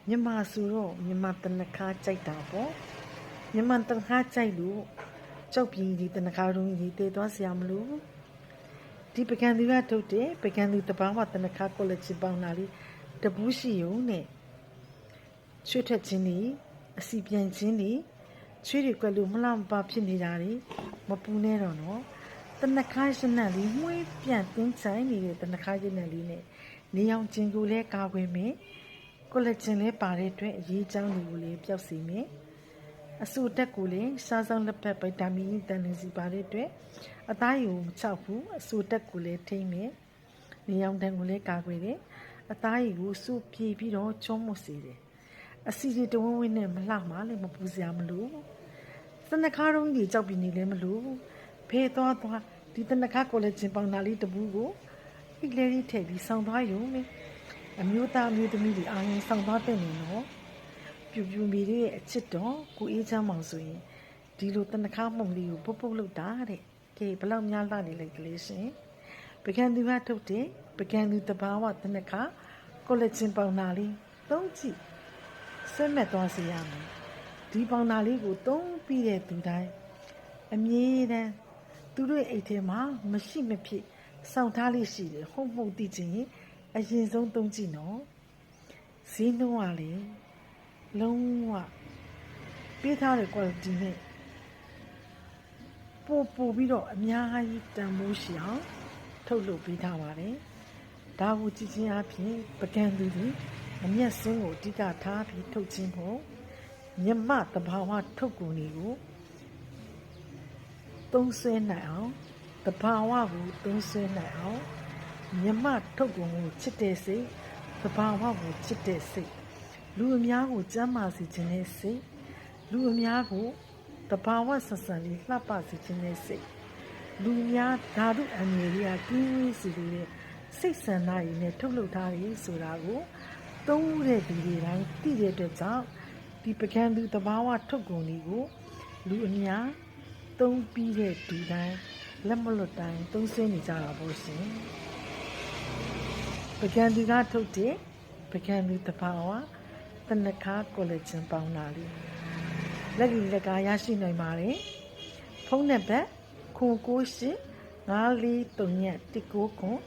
မြန်မာဆိုတော့မြန်မာတနခါကြိုက်တာပေါ့မြန်မာတနခါကြိုက်လို့ကြောက်ပြီးဒီတနခါတုံးကြီးတည်သွားစရာမလိုဒီပကံသူကထုတ်တယ်ပကံသူတပားဝတနခါကောလက်ချပေါင်းလာလေးတပူးရှိုံနဲ့ချွေးထက်ချင်းဒီအစီပြန်ချင်းဒီချွေးတွေကွက်လို့မလှမပါဖြစ်နေတာတွေမပူနဲ့တော့နော်တနခါရှနက်လေးမှုေးပြန်တင်းဆိုင်နေတဲ့တနခါရှနက်လေးနဲ့နေအောင်ကျင်ကိုလဲကာကွယ်မယ်ကိုလက်ချင်းလဲပါတဲ့အတွက်အရေးချောင်းတွေကိုလည်းပျောက်စေမယ်အဆူတက်ကိုလည်းစားဆောင်လက်ဖက်ဗီတာမင်တန်နေစီပါတဲ့အတွက်အသားရည်ကိုမချောက်ဘူးအဆူတက်ကိုလည်းထိမ့်မယ်နေအောင်တန်ကိုလည်းကာကွယ်တယ်အသားရည်ကိုစုပြေးပြီးတော့ချုံးမစေတယ်အစီတွေတဝင်းဝင်းနဲ့မလှမှလည်းမပူစရာမလိုတနခါတုံးကြီးကြောက်ပြီးနေလည်းမလိုဖေးသွားဒီတနခါကိုလည်းချင်းပေါင်နာလေးတပူးကိုအိတ်လေးထည့်ပြီးဆောင်းသွားရုံနဲ့အမျိုးသားမျိုးသမီးတွေအားလုံးဆောင်သွားတဲ့နေနော်ပြူမီရဲ့အချစ်တော်ကိုအေးချမ်းမောင်ဆိုရင်ဒီလိုတနခါမှုန်လေးကိုပုတ်လုပ်တာတဲ့ကဲဘလောက်များလှနေလိုက်ကလေးရှင်ပကံသူကထုတ်တယ်ပကံသူတဘာဝတနခါကိုလက်ချင်းပေါင်နာလေးသုံးကြည့်ဆွဲမဲ့သွားစေရမယ်ဒီပေါင်နာလေးကိုသုံးပြီးတဲ့သူတိုင်းအမြဲတမ်းသူတို့အိတ်ထဲမှာမရှိမဖြစ်စောင့်ထားလေးရှိတယ်ဟုတ်မှုသိချင်းအရင်ဆုံးသုံးကြည့်နော်ဈေးနှုန်းကလေလုံးဝပေးထားတဲ့ quality နဲ့ပို့ပြီးတော့အများကြီးတန်မိုးရှိအောင်ထုတ်လုပ်ပေးထားပါတယ်ဒါကိုကြည့်ချင်းအပြင်ပကံသူတွေအမျက်စင်းကိုအဓိကထားပြီးထုတ်ချင်းဖို့မြမတဘာဝထုတ်ကုန်တွေကိုသုံးဆွဲနိုင်အောင်တဘာဝကိုသုံးဆွဲနိုင်အောင်မြမထုတ်ကုန်ကိုချစ်တဲ့စိတ်တဘာဝကိုချစ်တဲ့စိတ်လူအများကိုကျမ်းမာစေခြင်းနဲ့စိတ်လူအများကိုတဘာဝဆဆန်လေးလှပစေခြင်းနဲ့စိတ်လူများဓာတုအမြဲကြီးကင်းဝေးစေတဲ့စိတ်ဆန္ဒရည်နဲ့ထုတ်လုပ်ထားရည်ဆိုတာကိုသုံးတဲ့သူတွေတိုင်းသိတဲ့အတွက်ကြောင့်ဒီပကံသူတဘာဝထုတ်ကုန်တွေကိုလူအများသုံးပြီးတဲ့သူတိုင်းလက်မလွတ်တိုင်းသုံးဆင်းနေကြတာပေါ့ရှင်ပကံသူကထုတ်တဲ့ပကံသူတဘာဝတနခါကောလက်ချင်းပေါင်းလာလေးလက်ကြီးလက်ကားရရှိနိုင်ပါတယ်ဖုန်းနံပါတ်09854319